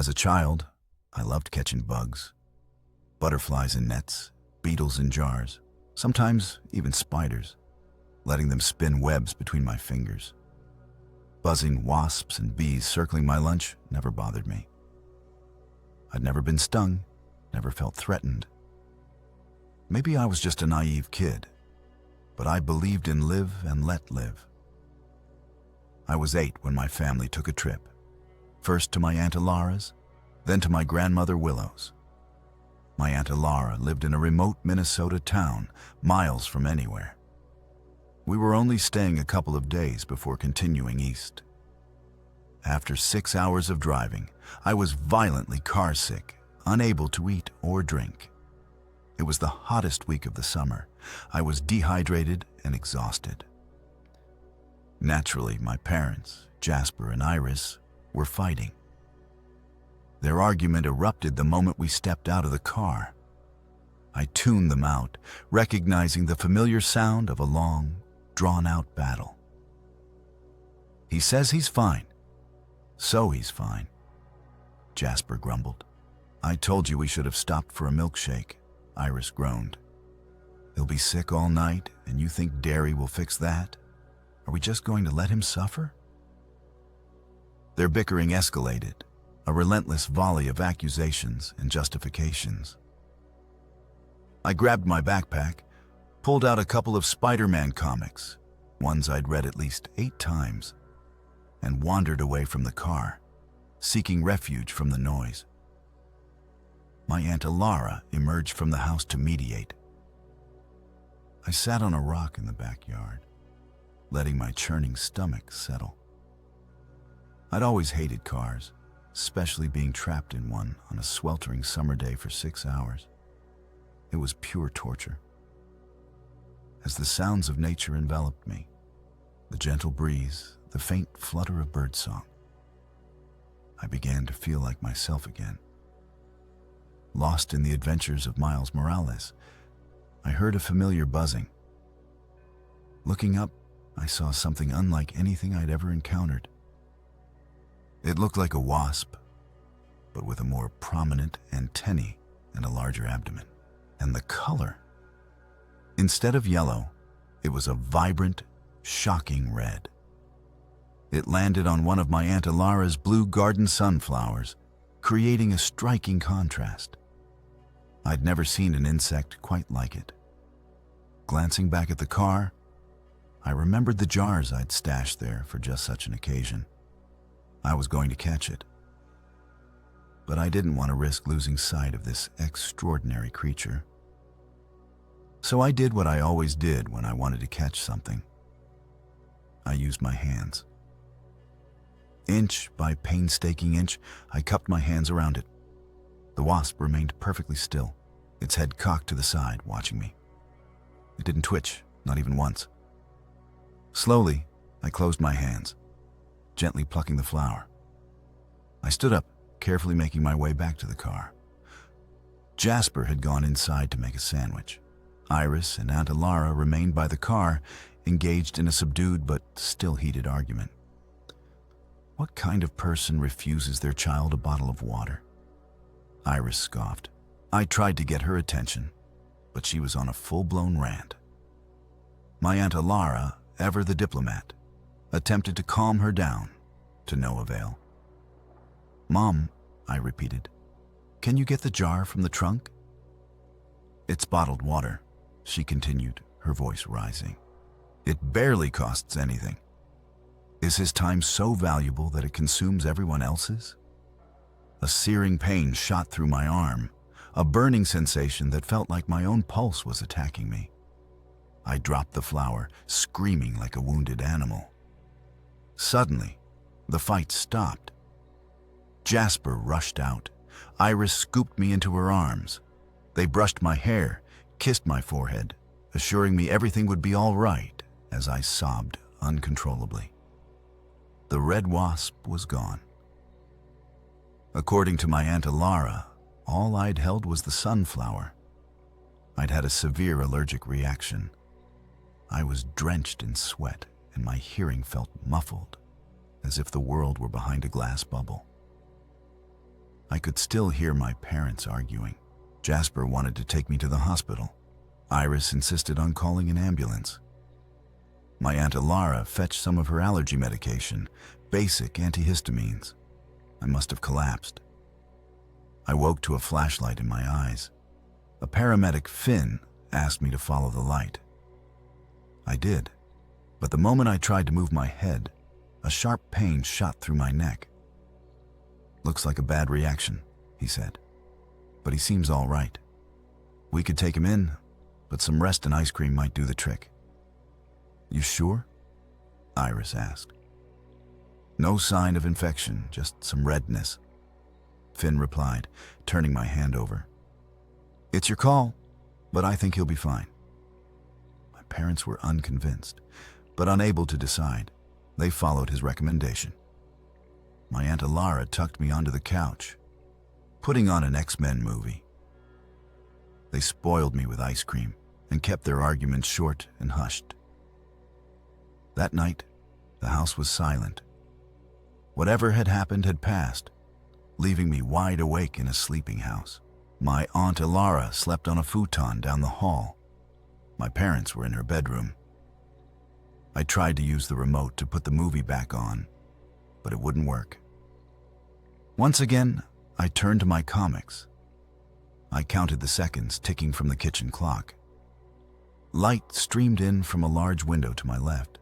As a child, I loved catching bugs, butterflies in nets, beetles in jars, sometimes even spiders, letting them spin webs between my fingers. Buzzing wasps and bees circling my lunch never bothered me. I'd never been stung, never felt threatened. Maybe I was just a naive kid, but I believed in live and let live. I was 8 when my family took a trip, first to my Aunt Alara's, then to my grandmother Willow's. My Aunt Alara lived in a remote Minnesota town, miles from anywhere. We were only staying a couple of days before continuing east. After 6 hours of driving, I was violently carsick, unable to eat or drink. It was the hottest week of the summer. I was dehydrated and exhausted. Naturally, my parents, Jasper and Iris, were fighting. Their argument erupted the moment we stepped out of the car. I tuned them out, recognizing the familiar sound of a long, drawn-out battle. "He says he's fine, so he's fine," Jasper grumbled. "I told you we should have stopped for a milkshake," Iris groaned. "He'll be sick all night, and you think dairy will fix that? Are we just going to let him suffer?" Their bickering escalated, a relentless volley of accusations and justifications. I grabbed my backpack, pulled out a couple of Spider-Man comics, ones I'd read at least 8 times, and wandered away from the car, seeking refuge from the noise. My Aunt Alara emerged from the house to mediate. I sat on a rock in the backyard, letting my churning stomach settle. I'd always hated cars, especially being trapped in one on a sweltering summer day for 6 hours. It was pure torture. As the sounds of nature enveloped me, the gentle breeze, the faint flutter of birdsong, I began to feel like myself again. Lost in the adventures of Miles Morales, I heard a familiar buzzing. Looking up, I saw something unlike anything I'd ever encountered. It looked like a wasp, but with a more prominent antennae and a larger abdomen. And the color, instead of yellow, it was a vibrant, shocking red. It landed on one of my Aunt Alara's blue garden sunflowers, creating a striking contrast. I'd never seen an insect quite like it. Glancing back at the car, I remembered the jars I'd stashed there for just such an occasion. I was going to catch it. But I didn't want to risk losing sight of this extraordinary creature. So I did what I always did when I wanted to catch something. I used my hands. Inch by painstaking inch, I cupped my hands around it. The wasp remained perfectly still, its head cocked to the side, watching me. It didn't twitch, not even once. Slowly, I closed my hands, gently plucking the flower. I stood up, carefully making my way back to the car. Jasper had gone inside to make a sandwich. Iris and Aunt Alara remained by the car, engaged in a subdued but still heated argument. What kind of person refuses their child a bottle of water? Iris scoffed. I tried to get her attention, but she was on a full-blown rant. My Aunt Alara, ever the diplomat, attempted to calm her down, to no avail. "Mom," I repeated, "can you get the jar from the trunk?" "It's bottled water," she continued, her voice rising. "It barely costs anything. Is his time so valuable that it consumes everyone else's?" A searing pain shot through my arm, a burning sensation that felt like my own pulse was attacking me. I dropped the flower, screaming like a wounded animal. Suddenly, the fight stopped. Jasper rushed out. Iris scooped me into her arms. They brushed my hair, kissed my forehead, assuring me everything would be all right as I sobbed uncontrollably. The red wasp was gone. According to my Aunt Alara, all I'd held was the sunflower. I'd had a severe allergic reaction. I was drenched in sweat, and my hearing felt muffled, as if the world were behind a glass bubble. I could still hear my parents arguing. Jasper wanted to take me to the hospital. Iris insisted on calling an ambulance. My Aunt Alara fetched some of her allergy medication, basic antihistamines. I must have collapsed. I woke to a flashlight in my eyes. A paramedic, Finn, asked me to follow the light. I did, but the moment I tried to move my head, a sharp pain shot through my neck. "Looks like a bad reaction," he said, "but he seems all right. We could take him in, but some rest and ice cream might do the trick." "You sure?" Iris asked. "No sign of infection, just some redness," Finn replied, turning my hand over. "It's your call, but I think he'll be fine." My parents were unconvinced, but unable to decide. They followed his recommendation. My Aunt Alara tucked me onto the couch, putting on an X-Men movie. They spoiled me with ice cream and kept their arguments short and hushed. That night, the house was silent. Whatever had happened had passed, leaving me wide awake in a sleeping house. My Aunt Alara slept on a futon down the hall. My parents were in her bedroom. I tried to use the remote to put the movie back on, but it wouldn't work. Once again, I turned to my comics. I counted the seconds ticking from the kitchen clock. Light streamed in from a large window to my left.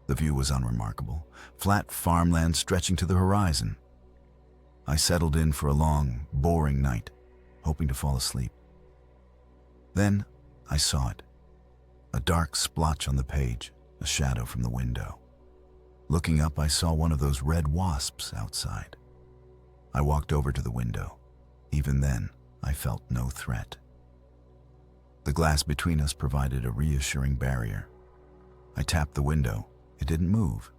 The view was unremarkable, flat farmland stretching to the horizon. I settled in for a long, boring night, hoping to fall asleep. Then I saw it, a dark splotch on the page, a shadow from the window. Looking up, I saw one of those red wasps outside. I walked over to the window. Even then, I felt no threat. The glass between us provided a reassuring barrier. I tapped the window. It didn't move.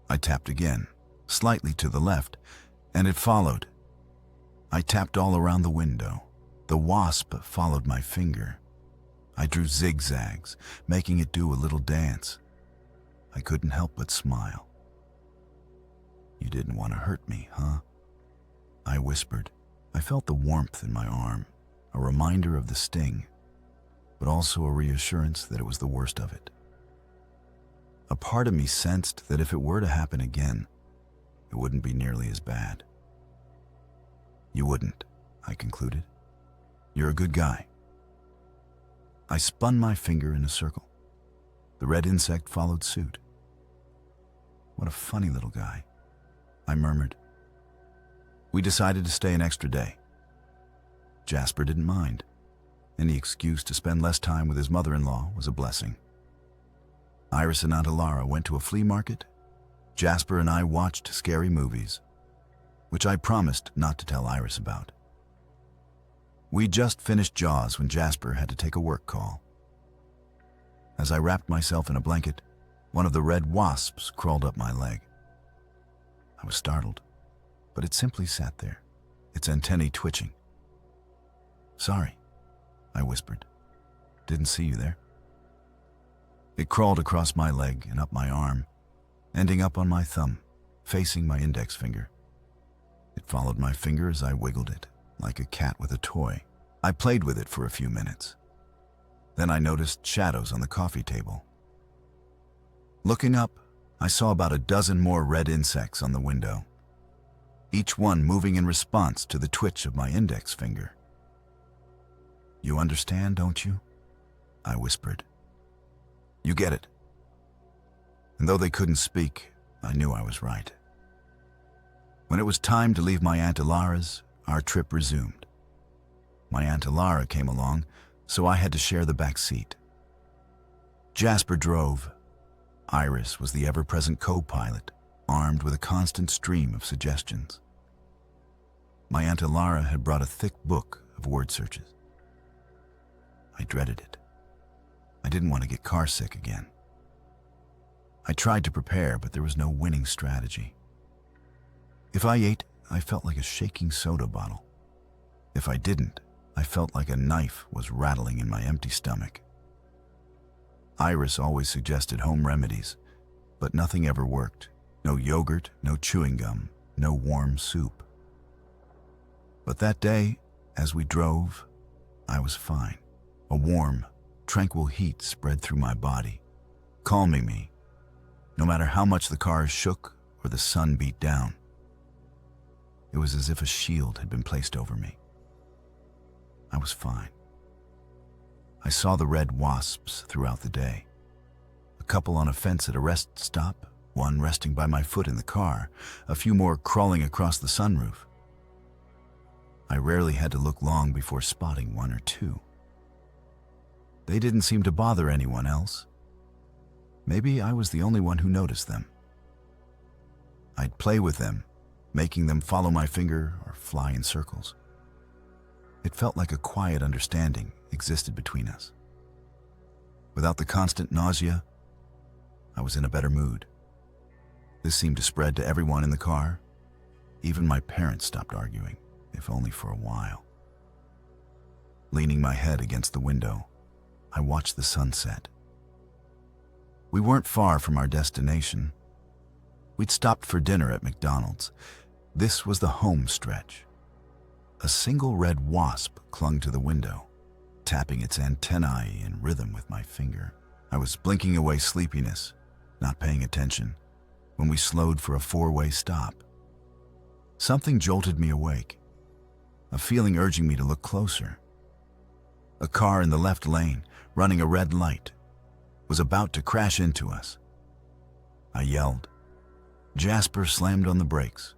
I tapped again, slightly to the left, and it followed. I tapped all around the window. The wasp followed my finger. I drew zigzags, making it do a little dance. I couldn't help but smile. "You didn't want to hurt me, huh?" I whispered. I felt the warmth in my arm, a reminder of the sting, but also a reassurance that it was the worst of it. A part of me sensed that if it were to happen again, it wouldn't be nearly as bad. "You wouldn't," I concluded. "You're a good guy." I spun my finger in a circle. The red insect followed suit. "What a funny little guy," I murmured. We decided to stay an extra day. Jasper didn't mind. Any excuse to spend less time with his mother-in-law was a blessing. Iris and Aunt Alara went to a flea market. Jasper and I watched scary movies, which I promised not to tell Iris about. We just finished Jaws when Jasper had to take a work call. As I wrapped myself in a blanket, one of the red wasps crawled up my leg. I was startled, but it simply sat there, its antennae twitching. "Sorry," I whispered. "Didn't see you there." It crawled across my leg and up my arm, ending up on my thumb, facing my index finger. It followed my finger as I wiggled it, like a cat with a toy. I played with it for a few minutes. Then I noticed shadows on the coffee table. Looking up, I saw about a dozen more red insects on the window, each one moving in response to the twitch of my index finger. "You understand, don't you?" I whispered. "You get it." And though they couldn't speak, I knew I was right. When it was time to leave my Aunt Alara's, our trip resumed. My Aunt Alara came along, so I had to share the back seat. Jasper drove. Iris was the ever-present co-pilot, armed with a constant stream of suggestions. My Aunt Alara had brought a thick book of word searches. I dreaded it. I didn't want to get carsick again. I tried to prepare, but there was no winning strategy. If I ate, I felt like a shaking soda bottle. If I didn't, I felt like a knife was rattling in my empty stomach. Iris always suggested home remedies, but nothing ever worked. No yogurt, no chewing gum, no warm soup. But that day, as we drove, I was fine. A warm, tranquil heat spread through my body, calming me, no matter how much the car shook or the sun beat down. It was as if a shield had been placed over me. I was fine. I saw the red wasps throughout the day. A couple on a fence at a rest stop, one resting by my foot in the car, a few more crawling across the sunroof. I rarely had to look long before spotting one or two. They didn't seem to bother anyone else. Maybe I was the only one who noticed them. I'd play with them, making them follow my finger or fly in circles. It felt like a quiet understanding existed between us. Without the constant nausea, I was in a better mood. This seemed to spread to everyone in the car. Even my parents stopped arguing, if only for a while. Leaning my head against the window, I watched the sunset. We weren't far from our destination. We'd stopped for dinner at McDonald's. This was the home stretch. A single red wasp clung to the window, tapping its antennae in rhythm with my finger. I was blinking away sleepiness, not paying attention, when we slowed for a four-way stop. Something jolted me awake, a feeling urging me to look closer. A car in the left lane, running a red light, was about to crash into us. I yelled. Jasper slammed on the brakes.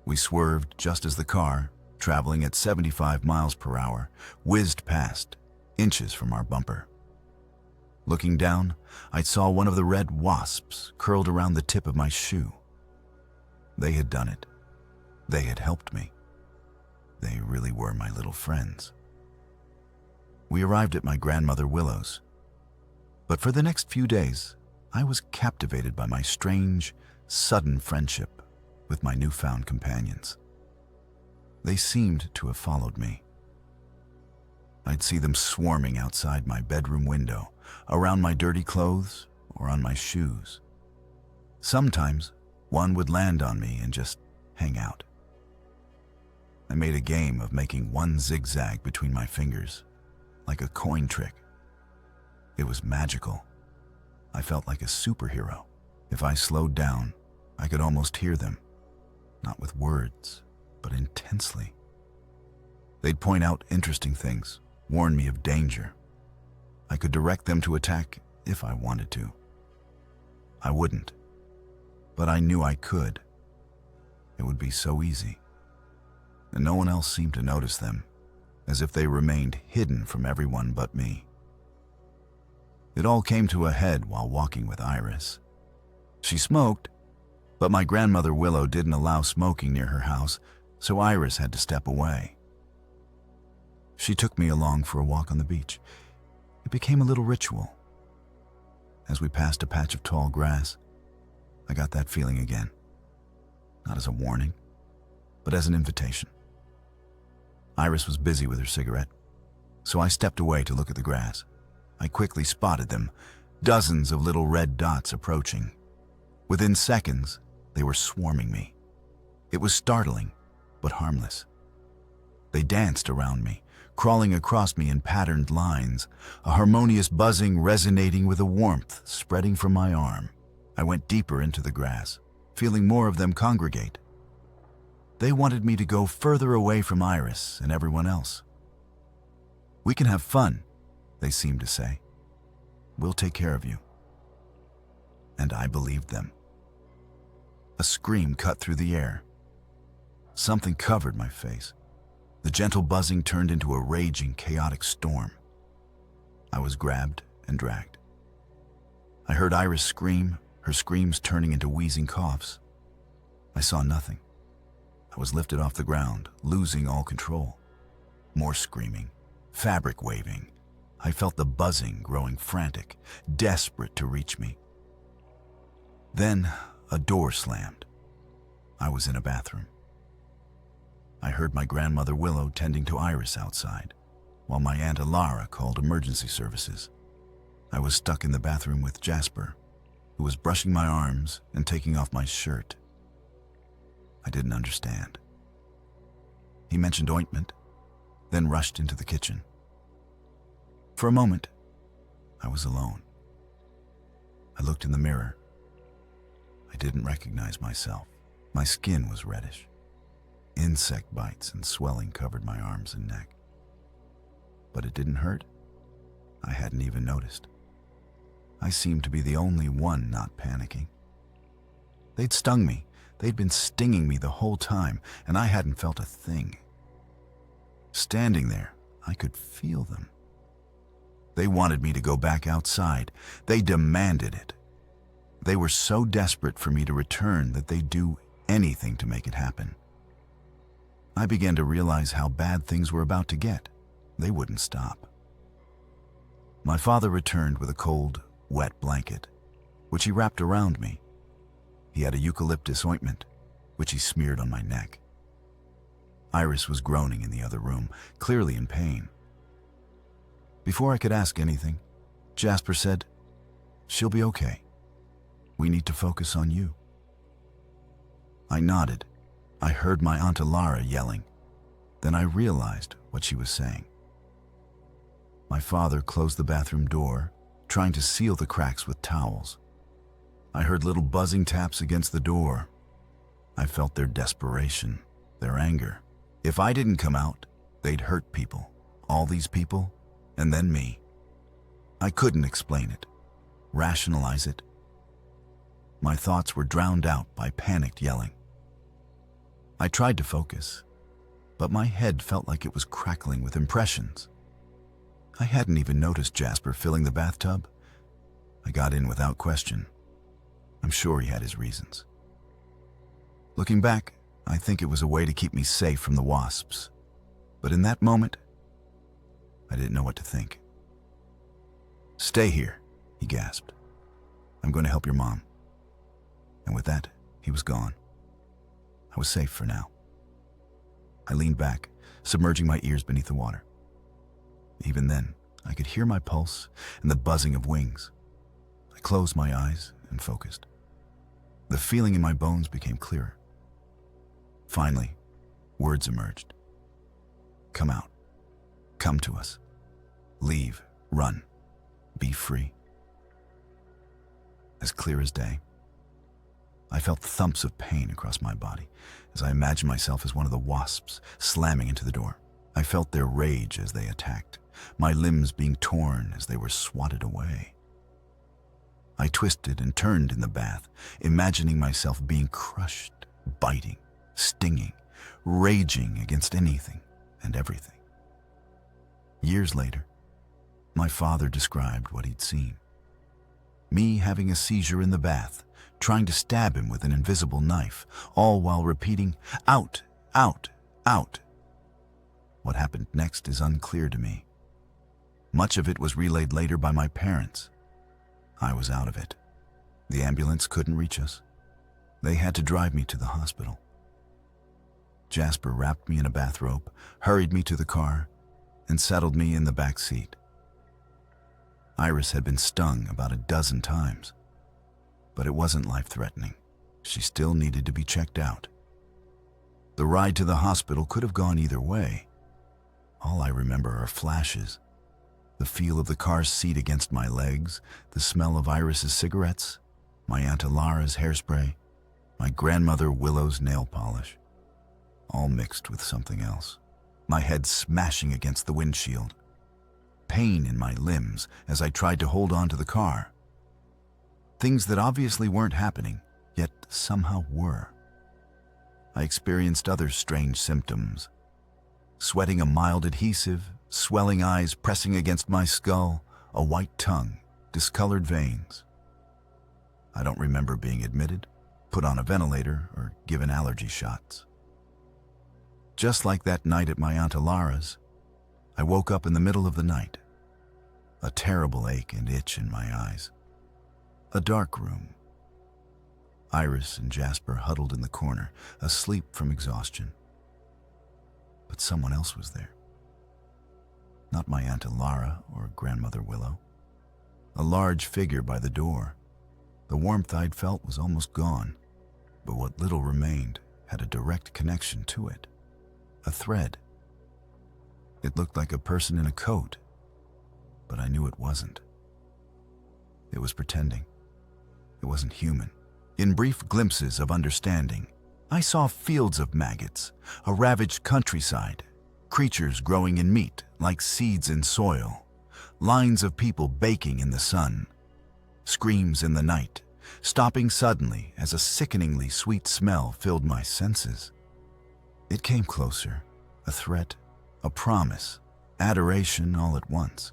We swerved just as the car, traveling at 75 miles per hour, whizzed past, inches from our bumper. Looking down, I saw one of the red wasps curled around the tip of my shoe. They had done it. They had helped me. They really were my little friends. We arrived at my grandmother Willow's. But for the next few days, I was captivated by my strange, sudden friendship with my newfound companions. They seemed to have followed me. I'd see them swarming outside my bedroom window, around my dirty clothes, or on my shoes. Sometimes, one would land on me and just hang out. I made a game of making one zigzag between my fingers, like a coin trick. It was magical. I felt like a superhero. If I slowed down, I could almost hear them, not with words, but intensely. They'd point out interesting things, warn me of danger. I could direct them to attack if I wanted to. I wouldn't, but I knew I could. It would be so easy. And no one else seemed to notice them, as if they remained hidden from everyone but me. It all came to a head while walking with Iris. She smoked, but my grandmother Willow didn't allow smoking near her house, so Iris had to step away. She took me along for a walk on the beach. It became a little ritual. As we passed a patch of tall grass, I got that feeling again. Not as a warning, but as an invitation. Iris was busy with her cigarette, so I stepped away to look at the grass. I quickly spotted them, dozens of little red dots approaching. Within seconds, they were swarming me. It was startling, but harmless. They danced around me, crawling across me in patterned lines, a harmonious buzzing resonating with a warmth spreading from my arm. I went deeper into the grass, feeling more of them congregate. They wanted me to go further away from Iris and everyone else. "We can have fun," they seemed to say. "We'll take care of you." And I believed them. A scream cut through the air. Something covered my face. The gentle buzzing turned into a raging, chaotic storm. I was grabbed and dragged. I heard Iris scream, her screams turning into wheezing coughs. I saw nothing. I was lifted off the ground, losing all control. More screaming, fabric waving. I felt the buzzing growing frantic, desperate to reach me. Then a door slammed. I was in a bathroom. I heard my grandmother Willow tending to Iris outside, while my Aunt Alara called emergency services. I was stuck in the bathroom with Jasper, who was brushing my arms and taking off my shirt. I didn't understand. He mentioned ointment, then rushed into the kitchen. For a moment, I was alone. I looked in the mirror. I didn't recognize myself. My skin was reddish. Insect bites and swelling covered my arms and neck. But it didn't hurt. I hadn't even noticed. I seemed to be the only one not panicking. They'd stung me. They'd been stinging me the whole time, and I hadn't felt a thing. Standing there, I could feel them. They wanted me to go back outside. They demanded it. They were so desperate for me to return that they'd do anything to make it happen. I began to realize how bad things were about to get. They wouldn't stop. My father returned with a cold, wet blanket, which he wrapped around me. He had a eucalyptus ointment, which he smeared on my neck. Iris was groaning in the other room, clearly in pain. Before I could ask anything, Jasper said, "She'll be okay. We need to focus on you." I nodded. I heard my Aunt Alara yelling. Then I realized what she was saying. My father closed the bathroom door, trying to seal the cracks with towels. I heard little buzzing taps against the door. I felt their desperation, their anger. If I didn't come out, they'd hurt people, all these people, and then me. I couldn't explain it, rationalize it. My thoughts were drowned out by panicked yelling. I tried to focus, but my head felt like it was crackling with impressions. I hadn't even noticed Jasper filling the bathtub. I got in without question. I'm sure he had his reasons. Looking back, I think it was a way to keep me safe from the wasps. But in that moment, I didn't know what to think. "Stay here," he gasped. "I'm going to help your mom." And with that, he was gone. I was safe for now. I leaned back, submerging my ears beneath the water. Even then, I could hear my pulse and the buzzing of wings. I closed my eyes and focused. The feeling in my bones became clearer. Finally, words emerged. "Come out. Come to us. Leave. Run. Be free." As clear as day. I felt thumps of pain across my body as I imagined myself as one of the wasps slamming into the door. I felt their rage as they attacked, my limbs being torn as they were swatted away. I twisted and turned in the bath, imagining myself being crushed, biting, stinging, raging against anything and everything. Years later, my father described what he'd seen. Me having a seizure in the bath, trying to stab him with an invisible knife, all while repeating, "Out, out, out." What happened next is unclear to me. Much of it was relayed later by my parents. I was out of it. The ambulance couldn't reach us. They had to drive me to the hospital. Jasper wrapped me in a bathrobe, hurried me to the car, and settled me in the back seat. Iris had been stung about a dozen times, but it wasn't life-threatening. She still needed to be checked out. The ride to the hospital could have gone either way. All I remember are flashes. The feel of the car's seat against my legs, the smell of Iris's cigarettes, my Aunt Alara's hairspray, my grandmother Willow's nail polish, all mixed with something else. My head smashing against the windshield. Pain in my limbs as I tried to hold on to the car. Things that obviously weren't happening, yet somehow were. I experienced other strange symptoms. Sweating a mild adhesive, swelling eyes pressing against my skull, a white tongue, discolored veins. I don't remember being admitted, put on a ventilator, or given allergy shots. Just like that night at my Aunt Alara's, I woke up in the middle of the night. A terrible ache and itch in my eyes. A dark room. Iris and Jasper huddled in the corner, asleep from exhaustion. But someone else was there. Not my Aunt Alara or Grandmother Willow. A large figure by the door. The warmth I'd felt was almost gone, but what little remained had a direct connection to it. a thread. It looked like a person in a coat, but I knew it wasn't. It was pretending. It wasn't human. In brief glimpses of understanding, I saw fields of maggots, a ravaged countryside, creatures growing in meat like seeds in soil, lines of people baking in the sun, screams in the night, stopping suddenly as a sickeningly sweet smell filled my senses. It came closer, a threat, a promise, adoration all at once.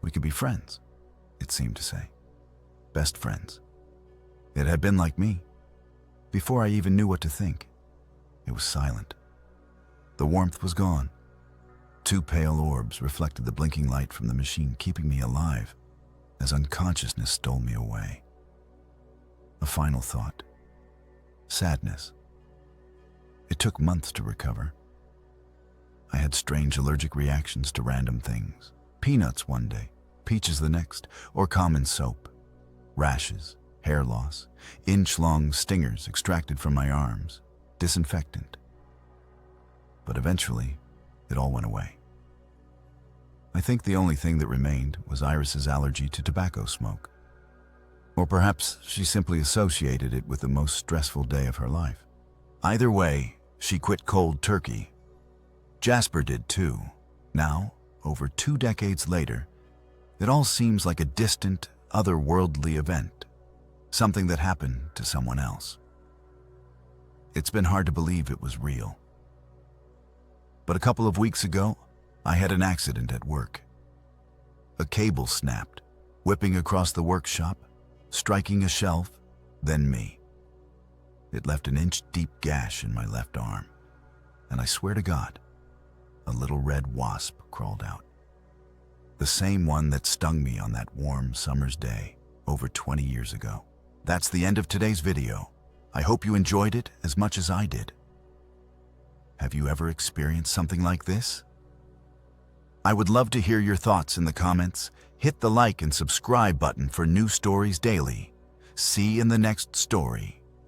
We could be friends, it seemed to say. Best friends. It had been like me. Before I even knew what to think, it was silent. The warmth was gone. Two pale orbs reflected the blinking light from the machine, keeping me alive as unconsciousness stole me away. A final thought. Sadness. It took months to recover. I had strange allergic reactions to random things. Peanuts one day, peaches the next, or common soap. Rashes, hair loss, inch-long stingers extracted from my arms, disinfectant. But eventually, it all went away. I think the only thing that remained was Iris's allergy to tobacco smoke. Or perhaps she simply associated it with the most stressful day of her life. Either way, she quit cold turkey. Jasper did too. Now, over 2 decades later, it all seems like a distant, otherworldly event, something that happened to someone else. It's been hard to believe it was real. But a couple of weeks ago, I had an accident at work. A cable snapped, whipping across the workshop, striking a shelf, then me. It left an inch-deep gash in my left arm, and I swear to God, a little red wasp crawled out. The same one that stung me on that warm summer's day over 20 years ago. That's the end of today's video. I hope you enjoyed it as much as I did. Have you ever experienced something like this? I would love to hear your thoughts in the comments. Hit the like and subscribe button for new stories daily. See you in the next story.